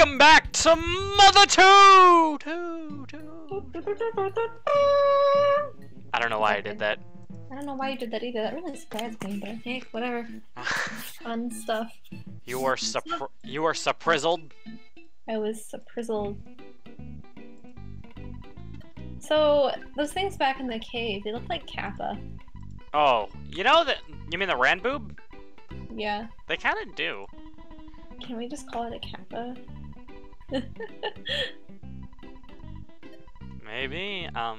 welcome back to Mother 2! I don't know why I did that. I don't know why you did that either. That really surprised me, but hey, whatever. Fun stuff. You were surprizzled? I was surprizzled. So, those things back in the cave, they look like Kappa. Oh, you know that? You mean the Ranboob? Yeah. They kind of do. Can we just call it a Kappa? Maybe. I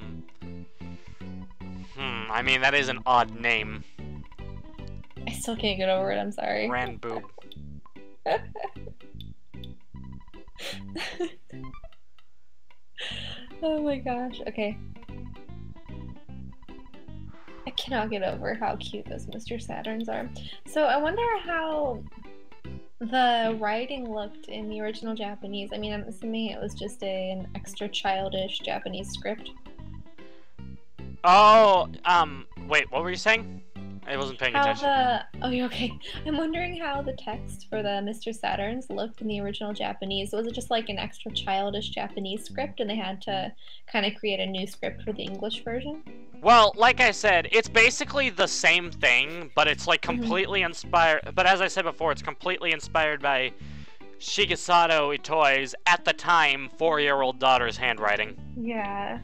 mean, that is an odd name. I still can't get over it, I'm sorry. Ranboob. Oh my gosh, okay. I cannot get over how cute those Mr. Saturns are. So I wonder how the writing looked in the original Japanese. I mean, I'm assuming it was just an extra childish Japanese script. Oh, wait, what were you saying? I wasn't paying attention. Oh, you're okay. I'm wondering how the text for the Mr. Saturns looked in the original Japanese. Was it just like an extra childish Japanese script and they had to kind of create a new script for the English version? Well, like I said, it's basically the same thing, but it's like completely inspired. But as I said before, it's completely inspired by Shigesato Itoi's, at the time, 4-year-old daughter's handwriting. Yeah.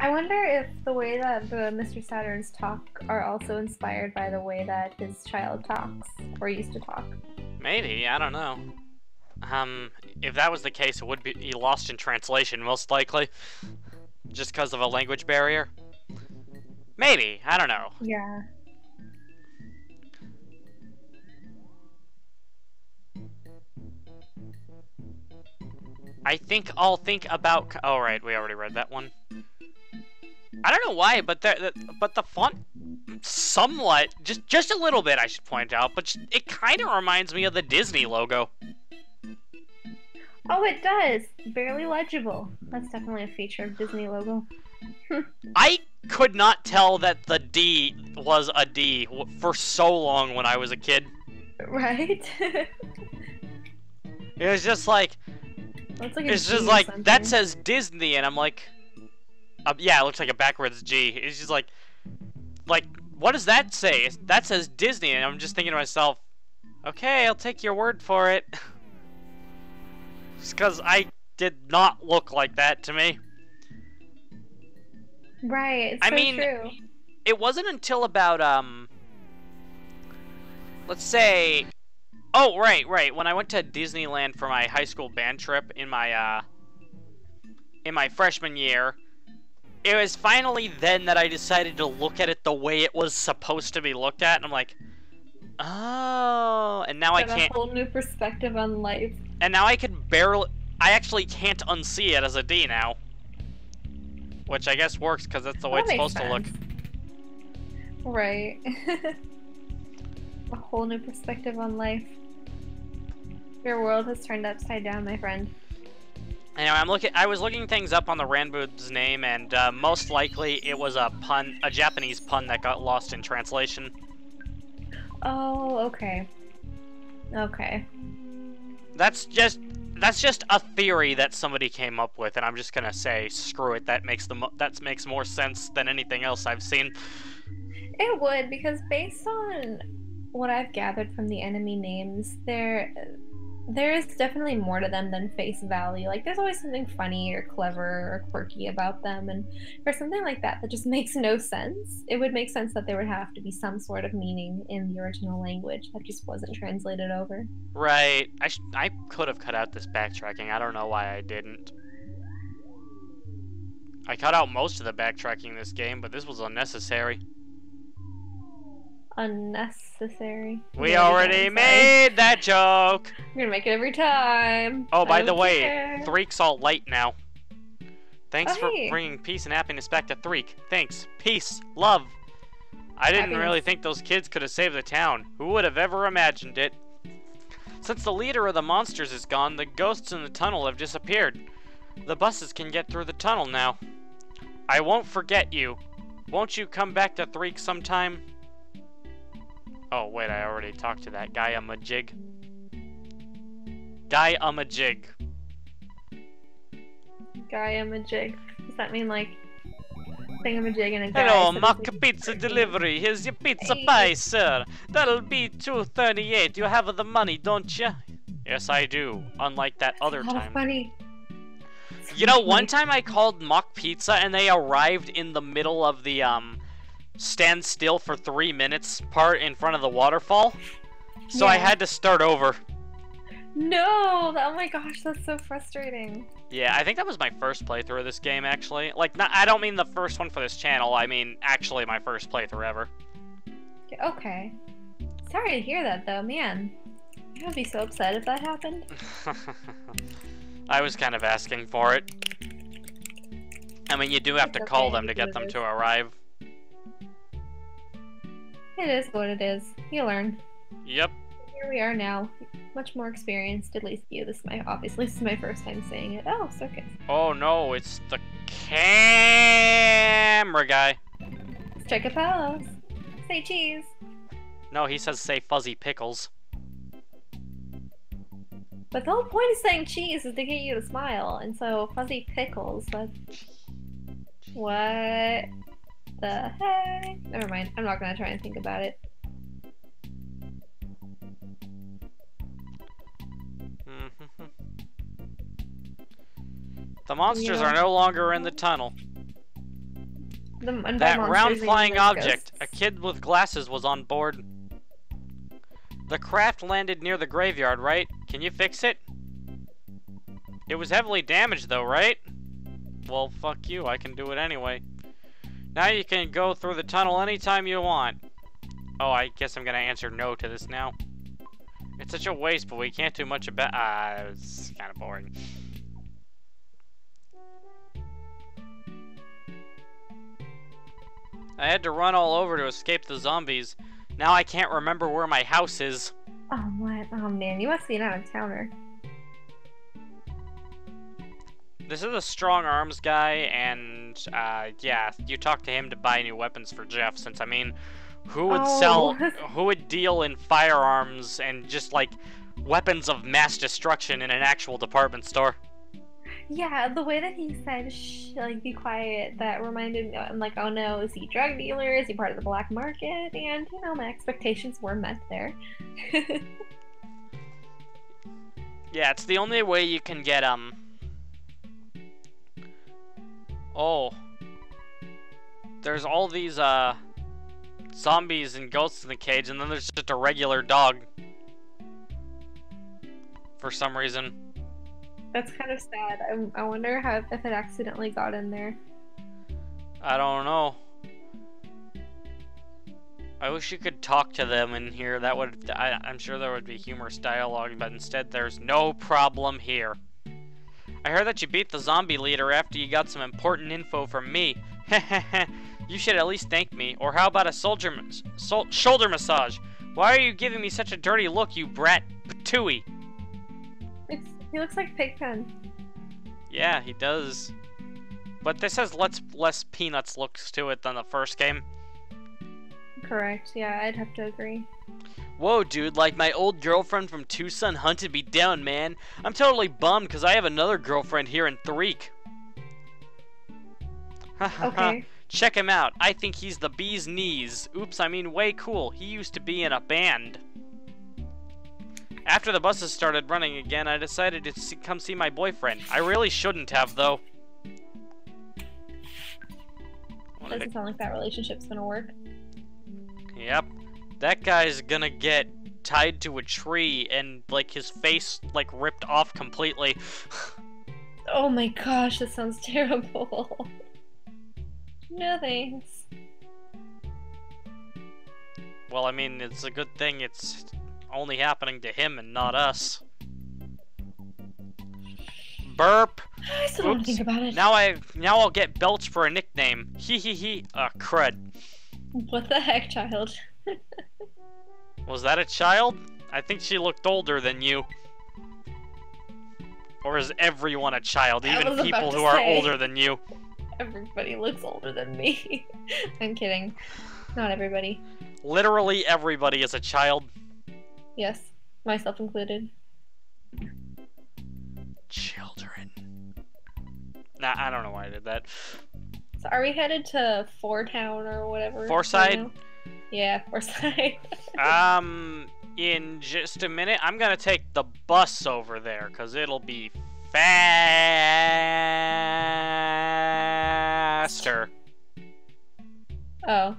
I wonder if the way that the Mr. Saturns talk are also inspired by the way that his child talks, or used to talk. Maybe, I don't know. If that was the case, it would be lost in translation, most likely. Just because of a language barrier? Maybe, I don't know. Yeah. I think I'll think about... Oh, right, we already read that one. I don't know why, but the font somewhat, just a little bit, I should point out, but it kind of reminds me of the Disney logo. Oh, it does. Barely legible. That's definitely a feature of Disney logo. I could not tell that the D was a D for so long when I was a kid. Right? It was just like, it's just like, that says Disney, and I'm like, yeah, it looks like a backwards G. It's just like, what does that say? That says Disney, and I'm just thinking to myself, okay, I'll take your word for it. Just because I did not look like that to me. Right, it's I mean, true. It wasn't until about, let's say, oh, right, when I went to Disneyland for my high school band trip in my freshman year, it was finally then that I decided to look at it the way it was supposed to be looked at, and I'm like, oh, and now I can't... a whole new perspective on life. And now I actually can't unsee it as a D now. Which I guess works, because that's the way it's supposed to look. Right. A whole new perspective on life. Your world has turned upside down, my friend. Anyway, I was looking things up on the Ranboob's name, and most likely it was a Japanese pun that got lost in translation. Oh, okay. Okay. That's just a theory that somebody came up with, and I'm just gonna say, screw it. That makes more sense than anything else I've seen. It would, because based on what I've gathered from the enemy names, there is definitely more to them than face value. Like, there's always something funny or clever or quirky about them, and for something like that just makes no sense, it would make sense that there would have to be some sort of meaning in the original language that just wasn't translated over. Right. I could have cut out this backtracking. I don't know why I didn't. I cut out most of the backtracking in this game, but this was unnecessary. Unnecessary. We already made that joke! We're gonna make it every time. Oh, by the way, Threek's all light now. Thanks for hey. bringing peace and happiness back to Threek. Thanks. Peace. Love. I didn't really think those kids could have saved the town. Who would have ever imagined it? Since the leader of the monsters is gone, the ghosts in the tunnel have disappeared. The buses can get through the tunnel now. I won't forget you. Won't you come back to Threek sometime? Oh, wait, I already talked to that guy. I'm a jig. Guy a jig. Guy a jig. Does that mean like thingamajig and a guy? Hello, So mock pizza delivery. Here's your pizza pie, sir. That'll be $2.38. You have the money, don't you? Yes, I do. Unlike that other time. Funny. You know, one time I called Mock Pizza and they arrived in the middle of the stand still for 3 minutes part in front of the waterfall. So I had to start over. No! Oh my gosh, that's so frustrating. Yeah, I think that was my first playthrough of this game, actually. Like, I don't mean the first one for this channel, I mean actually my first playthrough ever. Okay. Sorry to hear that, though, man. I would be so upset if that happened. I was kind of asking for it. I mean, you do have to call them to get them to arrive. It is what it is. You learn. Yep. Here we are now. Much more experienced, at least you. Obviously this is my first time saying it. Oh, circus. Oh no, it's the camera guy. Strike a pose. Say cheese. No, he says say fuzzy pickles. But the whole point of saying cheese is to get you to smile, and so fuzzy pickles, but... What the heck? Never mind, I'm not gonna try and think about it. The monsters are no longer in the tunnel. That round flying object, a kid with glasses, was on board. The craft landed near the graveyard, right? Can you fix it? It was heavily damaged though, right? Well, fuck you, I can do it anyway. Now you can go through the tunnel anytime you want. Oh, I guess I'm gonna answer no to this now. It's such a waste, but we can't do much about it's kinda boring. I had to run all over to escape the zombies. Now I can't remember where my house is. Oh, what? Oh, man, you must be an out-of-towner. This is a strong arms guy, and, yeah, you talk to him to buy new weapons for Jeff, since, I mean, who would deal in firearms and just, like, weapons of mass destruction in an actual department store? Yeah, the way that he said, shh, like, be quiet, that reminded me, I'm like, oh no, is he a drug dealer? Is he part of the black market? And, you know, my expectations were met there. Yeah, it's the only way you can get, oh. There's all these, zombies and ghosts in the cage, and then there's just a regular dog. For some reason. That's kind of sad. I wonder if it accidentally got in there. I don't know. I wish you could talk to them in here. That would, I'm sure there would be humorous dialogue, but instead there's no problem here. I heard that you beat the zombie leader after you got some important info from me. You should at least thank me. Or how about a shoulder massage? Why are you giving me such a dirty look, you brat patooey? He looks like Pigpen. Yeah, he does. But this has less Peanuts looks to it than the first game. Correct, yeah, I'd have to agree. Whoa, dude, like my old girlfriend from Tucson hunted me down, man. I'm totally bummed because I have another girlfriend here in Threek. Okay. Check him out. I think he's the bee's knees. Oops, I mean way cool. He used to be in a band. After the buses started running again, I decided to come see my boyfriend. I really shouldn't have, though. Doesn't sound like that relationship's gonna work. Yep. That guy's gonna get tied to a tree and, like, his face, like, ripped off completely. Oh my gosh, that sounds terrible. No thanks. Well, I mean, it's a good thing it's only happening to him and not us. Burp. I still don't think about it. Now I'll get Belch for a nickname. Hee hee hee. Crud. What the heck, child? Was that a child? I think she looked older than you. Or is everyone a child, even people who are older than you? Everybody looks older than me. I'm kidding. Not everybody. Literally everybody is a child. Yes, myself included. Nah, I don't know why I did that. So are we headed to Town or whatever? Forside? Right, yeah, Forside. In just a minute, I'm gonna take the bus over there, because it'll be faster. Oh.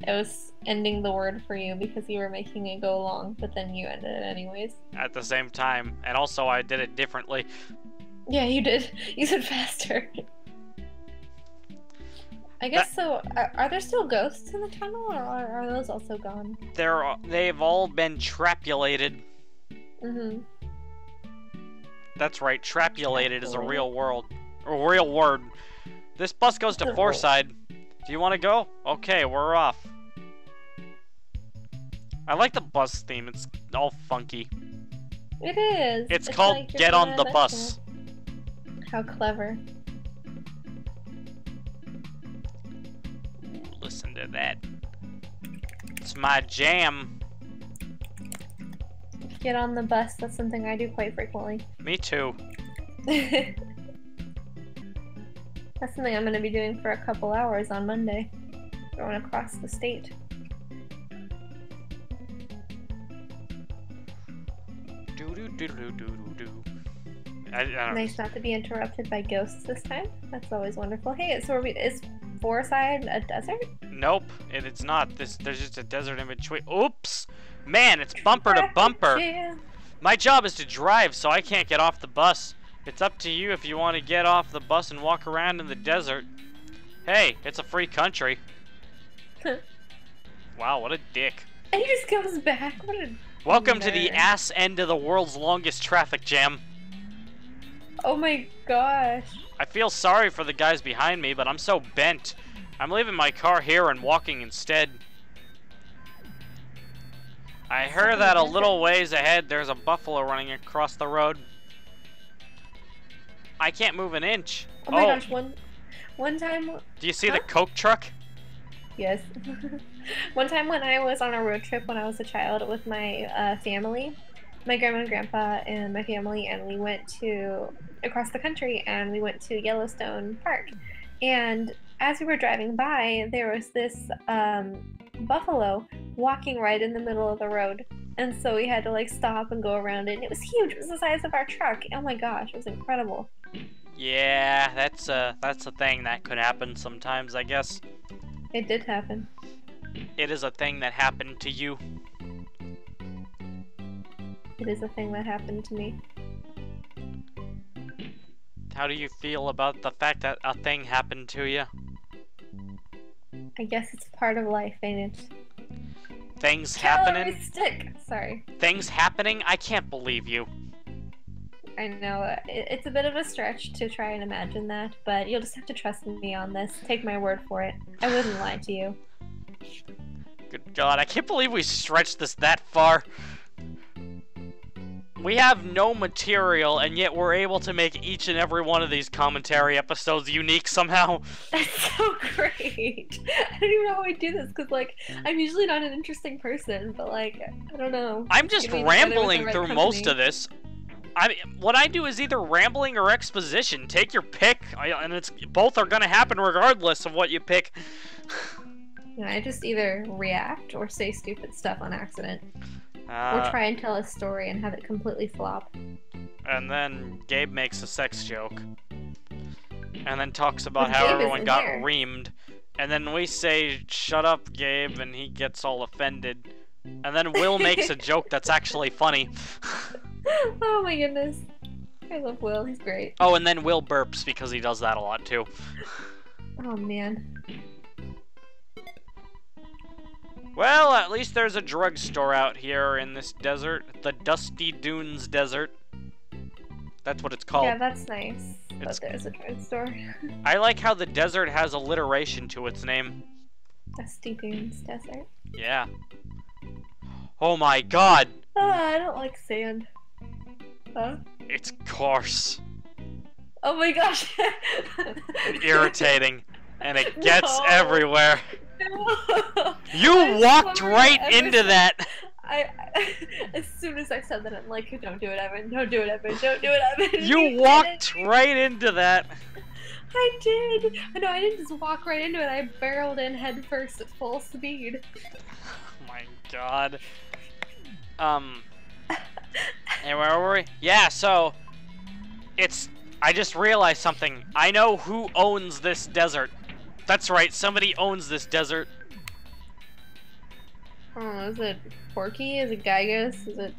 It was ending the word for you because you were making it go long, but then you ended it anyways. At the same time, and also I did it differently. Yeah, you did. You said faster. I guess so. Are there still ghosts in the tunnel, or are those also gone? They've all been trapulated. Mm-hmm. That's right, trapulated is a real word. This bus goes to Forside. Do you want to go? Okay, we're off. I like the bus theme. It's all funky. It is. It's called like Get on the Bus. How clever. Listen to that. It's my jam. Get on the bus. That's something I do quite frequently. Me too. That's something I'm going to be doing for a couple hours on Monday. Going across the state. Nice not to be interrupted by ghosts this time. That's always wonderful. Hey, so is Forside a desert? Nope, it's not. There's just a desert in between. Oops! Man, it's bumper to bumper. Yeah. My job is to drive, so I can't get off the bus. It's up to you if you want to get off the bus and walk around in the desert. Hey, it's a free country. Wow, what a dick. And he just comes back. What a Welcome nerd. to the ass end of the world's longest traffic jam. Oh my gosh. I feel sorry for the guys behind me, but I'm so bent. I'm leaving my car here and walking instead. I heard that a little ways ahead there's a buffalo running across the road. I can't move an inch. Oh my gosh, one time... Do you see the Coke truck? Yes. One time when I was on a road trip when I was a child with my family, my grandma and grandpa and my family, and we went across the country and we went to Yellowstone Park. And as we were driving by, there was this buffalo walking right in the middle of the road. And so we had to like stop and go around it. And it was huge. It was the size of our truck. Oh my gosh, it was incredible. Yeah, that's a thing that could happen sometimes, I guess. It did happen. It is a thing that happened to you. It is a thing that happened to me. How do you feel about the fact that a thing happened to you? I guess it's part of life, ain't it? Things happening? Calorie stick! Sorry. Things happening? I can't believe you. I know, it's a bit of a stretch to try and imagine that, but you'll just have to trust me on this. Take my word for it. I wouldn't lie to you. Good God, I can't believe we stretched this that far. We have no material, and yet we're able to make each and every one of these commentary episodes unique somehow. That's so great. I don't even know how I do this, because, like, I'm usually not an interesting person, but, like, I don't know. I'm just rambling through most of this. What I do is either rambling or exposition. Take your pick, and both are gonna happen regardless of what you pick. Yeah, I just either react or say stupid stuff on accident. Or try and tell a story and have it completely flop. And then Gabe makes a sex joke. And then talks about how everyone got reamed. And then we say, shut up, Gabe, and he gets all offended. And then Will makes a joke that's actually funny. Oh my goodness. I love Will, he's great. Oh, and then Will burps because he does that a lot too. Oh man. Well, at least there's a drugstore out here in this desert. The Dusty Dunes Desert. That's what it's called. Yeah, that's nice. But there's a drugstore. I like how the desert has alliteration to its name. Dusty Dunes Desert. Yeah. Oh my God! I don't like sand. Huh? It's coarse. Oh my gosh! Irritating. And it gets everywhere. No. You walked right into that. As soon as I said that, I'm like, don't do it, Evan. Don't do it, Evan. Don't do it, Evan. You walked right into that. I did! No, I didn't just walk right into it. I barreled in head first at full speed. Oh my god. Hey, where were we? Yeah, so... I just realized something. I know who owns this desert. That's right, somebody owns this desert. Oh, is it Porky? Is it Giygas? Is it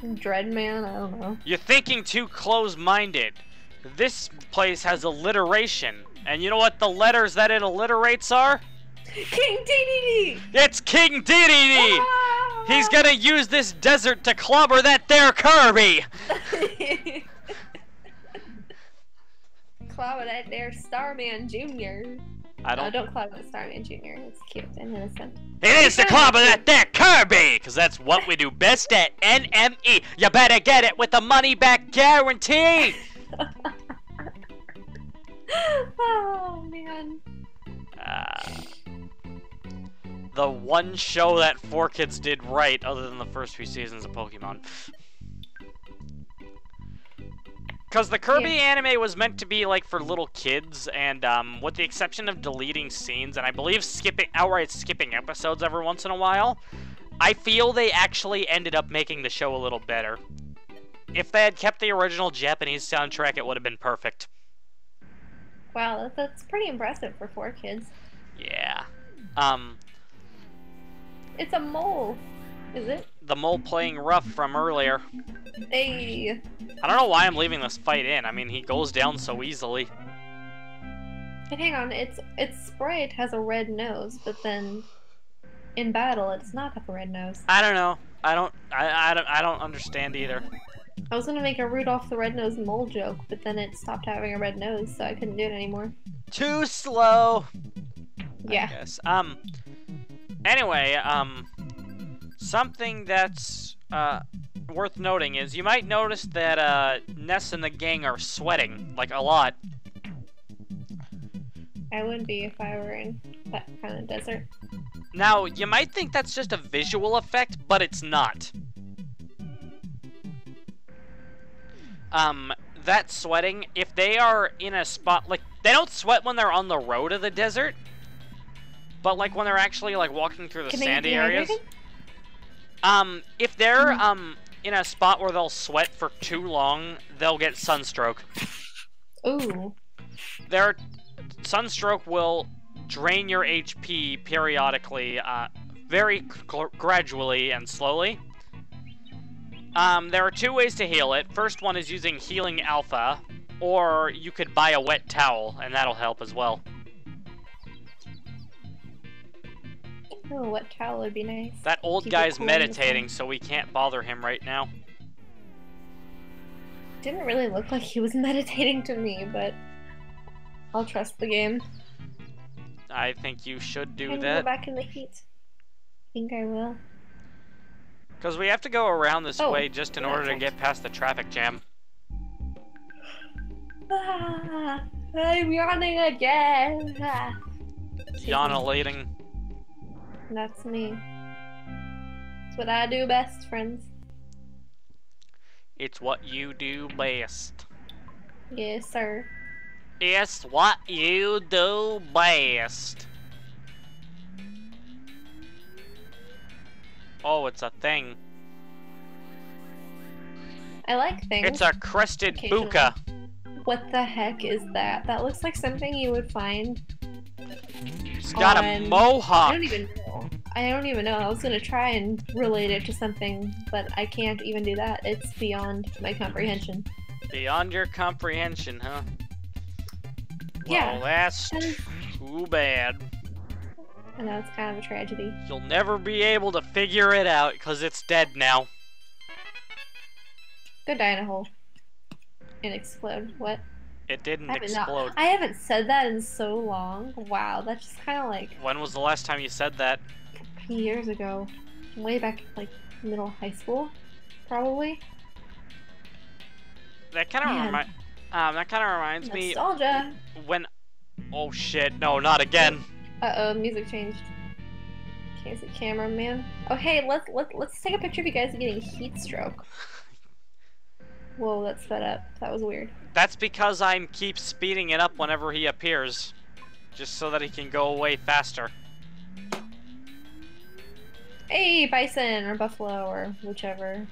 Dreadman? I don't know. You're thinking too close-minded. This place has alliteration. And you know what the letters that it alliterates are? King Dedede! It's King Dedede! Ah! He's gonna use this desert to clobber that there Kirby! Clobber that there Starman Jr. Don't clobber the Starman Jr. It's cute and innocent. It is to clobber that there Kirby! Because that's what we do best at NME. You better get it with the money back guarantee! Oh, man. The one show that 4Kids did right, other than the first few seasons of Pokemon. Because the Kirby anime was meant to be, like, for little kids, and, with the exception of deleting scenes, and I believe outright skipping episodes every once in a while, I feel they actually ended up making the show a little better. If they had kept the original Japanese soundtrack, it would have been perfect. Wow, that's pretty impressive for 4Kids. Yeah. It's a mole, is it? The mole playing rough from earlier. Hey. I don't know why I'm leaving this fight in. I mean, he goes down so easily. And hang on, its sprite has a red nose, but then in battle, it does not have a red nose. I don't know. I don't understand either. I was gonna make a Rudolph the Red-Nosed Mole joke, but then it stopped having a red nose, so I couldn't do it anymore. Too slow. Yeah. I guess. Anyway, something that's worth noting is you might notice that Ness and the gang are sweating, like, a lot. I would be if I were in that kind of desert. Now, you might think that's just a visual effect, but it's not. That sweating, if they are in a spot, like, they don't sweat when they're on the road of the desert, but, like, when they're actually, like, walking through the sandy areas. If they're, in a spot where they'll sweat for too long, they'll get sunstroke. Ooh. Sunstroke will drain your HP periodically, very gradually and slowly. There are two ways to heal it. First one is using Healing Alpha, or you could buy a wet towel, and that'll help as well. Oh, a wet towel would be nice. That old guy's meditating, so we can't bother him right now. Didn't really look like he was meditating to me, but I'll trust the game. I think you should do Can that. Go back in the heat. I think I will. Because we have to go around this way just in order to get past the traffic jam. Ah, I'm yawning again. Ah. Yawning. That's me. It's what I do best, friends. It's what you do best. Yes, sir. It's what you do best. Oh, it's a thing. I like things. It's a crested buka. What the heck is that? That looks like something you would find. It's got a mohawk. I don't even know. I was gonna try and relate it to something, but I can't even do that. It's beyond my comprehension. Beyond your comprehension, huh? Yeah. Well, that's too bad. I know, it's kind of a tragedy. You'll never be able to figure it out, because it's dead now. Go die in a hole. And explode. What? It didn't explode. I haven't said that in so long. Wow, that's just kind of like... When was the last time you said that? A few years ago. Way back, like, middle high school, probably. That kind of reminds me... Nostalgia! When... Oh shit, no, not again. Uh-oh, music changed. Can't see cameraman. Oh hey, let's take a picture of you guys getting heat stroke. Whoa, that's sped up. That was weird. That's because I keep speeding it up whenever he appears. Just so that he can go away faster. Hey, bison or buffalo or whichever.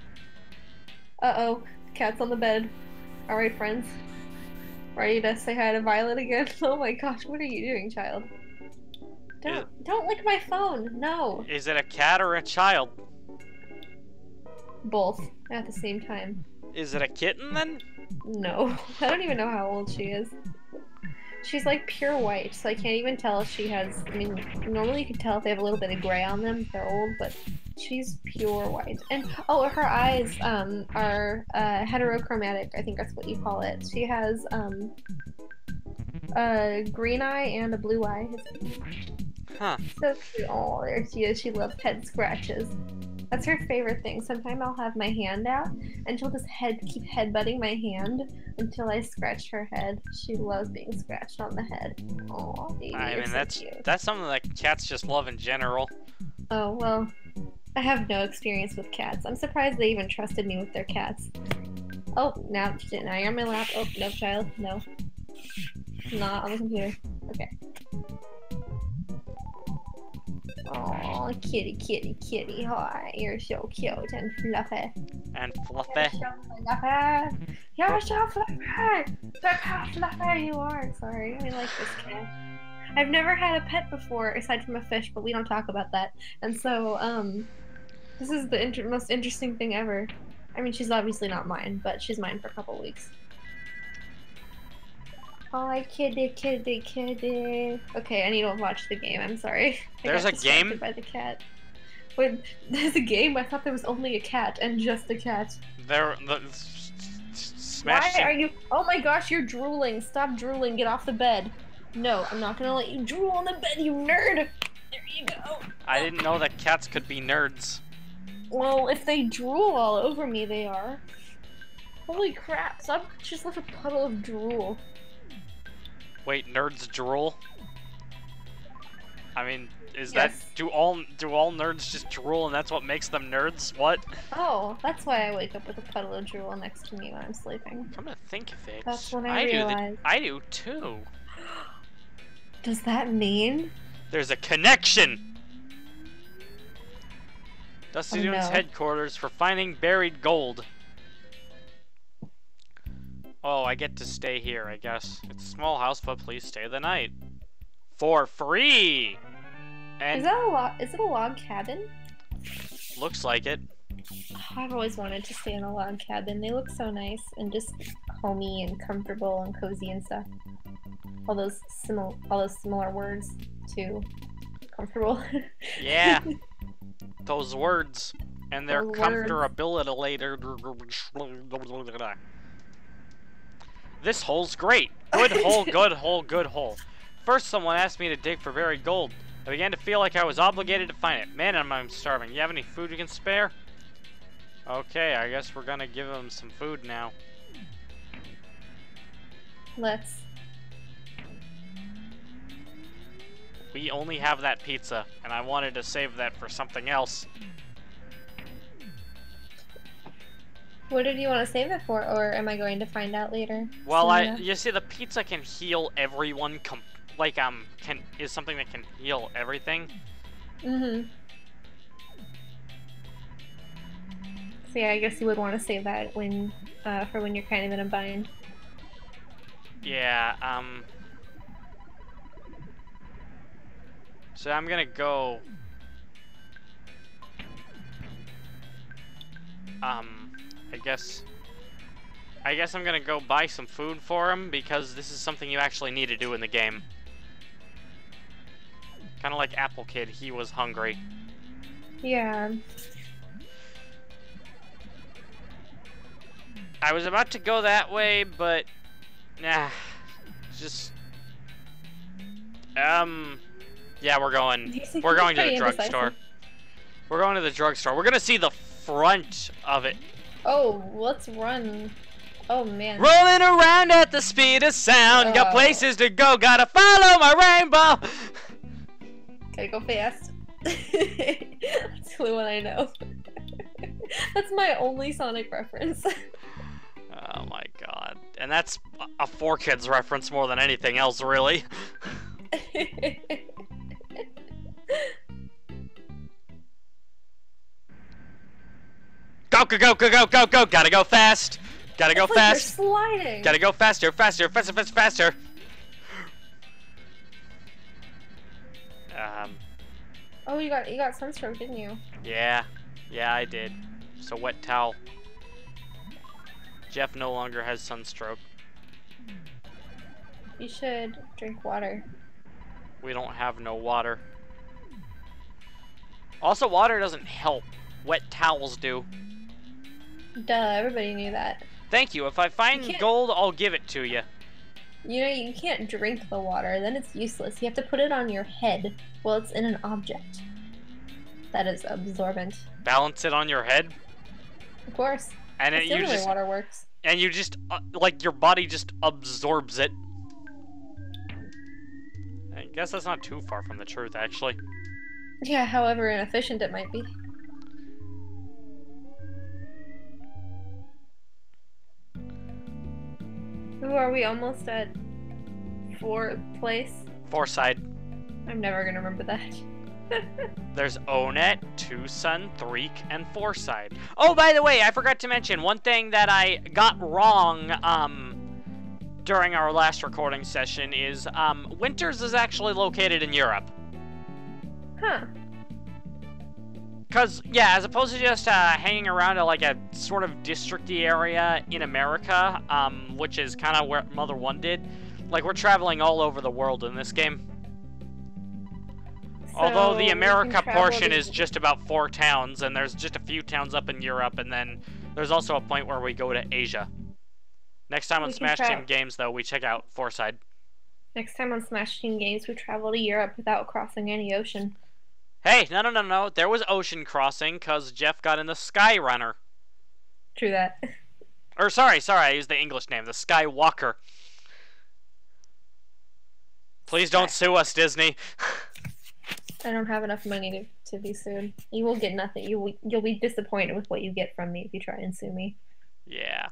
Uh-oh, cat's on the bed. Alright, friends. Ready to say hi to Violet again? Oh my gosh, what are you doing, child? Don't lick my phone, no! Is it a cat or a child? Both, at the same time. Is it a kitten then? No, I don't even know how old she is. She's like pure white, so I can't even tell if she has, I mean, normally you can tell if they have a little bit of gray on them if they're old, but she's pure white. And, oh, her eyes are heterochromatic, I think that's what you call it. She has a green eye and a blue eye. Huh. So cute. Oh, there she is. She loves head scratches. That's her favorite thing. Sometimes I'll have my hand out, and she'll just keep headbutting my hand until I scratch her head. She loves being scratched on the head. Aw, baby, I mean, so cute. that's something that cats just love in general. Oh, well, I have no experience with cats. I'm surprised they even trusted me with their cats. Oh, now you're on my lap. Oh, no, child. No. Not on the computer. Okay. Oh, kitty, kitty, kitty. Hi, you're so cute and fluffy. And fluffy. You're so fluffy. You're so fluffy. Look how fluffy you are. Sorry, I like this cat. I've never had a pet before, aside from a fish, but we don't talk about that. And so, this is the most interesting thing ever. I mean, she's obviously not mine, but she's mine for a couple weeks. Hi, kitty, kitty, kitty. Okay, I need to watch the game. I'm sorry. There's a game? By the cat. Wait, there's a game? I thought there was only a cat and just a cat. Smash. Why are you? Oh my gosh, you're drooling. Stop drooling. Get off the bed. No, I'm not gonna let you drool on the bed, you nerd. There you go. I didn't know that cats could be nerds. Well, if they drool all over me, they are. Holy crap! Stop. Just left a puddle of drool. Wait, nerds drool? I mean, is Yes. that do all nerds just drool and that's what makes them nerds? What? Oh, that's why I wake up with a puddle of drool next to me when I'm sleeping. Come to think of it, That's when I realized. I do too. Does that mean? There's a connection. Dusty Dunes headquarters for finding buried gold. Oh, I get to stay here, I guess. It's a small house, but please stay the night. For free! And Is it a log cabin? looks like it. I've always wanted to stay in a log cabin. They look so nice and just homey and comfortable and cozy and stuff. All those similar words to comfortable. Yeah. Those words. And their Those comfortability. This hole's great. Good hole, good hole, good hole. First, someone asked me to dig for buried gold. I began to feel like I was obligated to find it. Man, I'm starving. You have any food you can spare? Okay, I guess we're gonna give him some food now. Let's. We only have that pizza, and I wanted to save that for something else. What did you want to save it for, or am I going to find out later? Well, you see, the pizza can heal everyone. Is something that can heal everything. Mm-hmm. So yeah, I guess you would want to save that when, for when you're kind of in a bind. Yeah. So I'm gonna go. I guess I'm gonna go buy some food for him because this is something you actually need to do in the game. Kind of like Apple Kid, he was hungry. Yeah. I was about to go that way, but nah, just yeah, we're going to the drugstore. We're going to the drugstore. We're gonna see the front of it. Oh, let's run. Oh man. Rolling around at the speed of sound. Got places to go. Gotta follow my rainbow. Gotta go fast. That's the only one I know. That's my only Sonic reference. Oh my god. And that's a 4Kids reference more than anything else, really. Go, go, go, go, go, go, go! Gotta go fast! Gotta go fast! You're sliding! Gotta go faster, faster, faster, faster, faster! Oh, you got sunstroke, didn't you? Yeah. Yeah, I did. Just a wet towel. Jeff no longer has sunstroke. You should drink water. We don't have no water. Also, water doesn't help. Wet towels do. Duh, everybody knew that. Thank you. If I find gold, I'll give it to you. You know, you can't drink the water, then it's useless. You have to put it on your head while it's in an object. That is absorbent. Balance it on your head? Of course. And that's the only way water works. And you just, like, your body just absorbs it. I guess that's not too far from the truth, actually. Yeah, however inefficient it might be. Ooh, are we almost at 4th place? 4-side. I'm never gonna remember that. There's Onet, 2-sun, 3, and 4-side. Oh, by the way, I forgot to mention one thing that I got wrong during our last recording session is Winters is actually located in Europe. Huh. Because, yeah, as opposed to just hanging around at, like, a sort of districty area in America, which is kind of where Mother 1 did, like, we're traveling all over the world in this game. So although the America portion is just about 4 towns, and there's just a few towns up in Europe, and then there's also a point where we go to Asia. Next time on Smash Team Games, though, we check out 4-side. Next time on Smash Team Games, we travel to Europe without crossing any ocean. Hey, no. There was ocean crossing, because Jeff got in the Skyrunner. True that. Or, sorry, I used the English name, the Skywalker. Please don't sue us, Disney. I don't have enough money to be sued. You will get nothing. You'll be disappointed with what you get from me if you try and sue me. Yeah.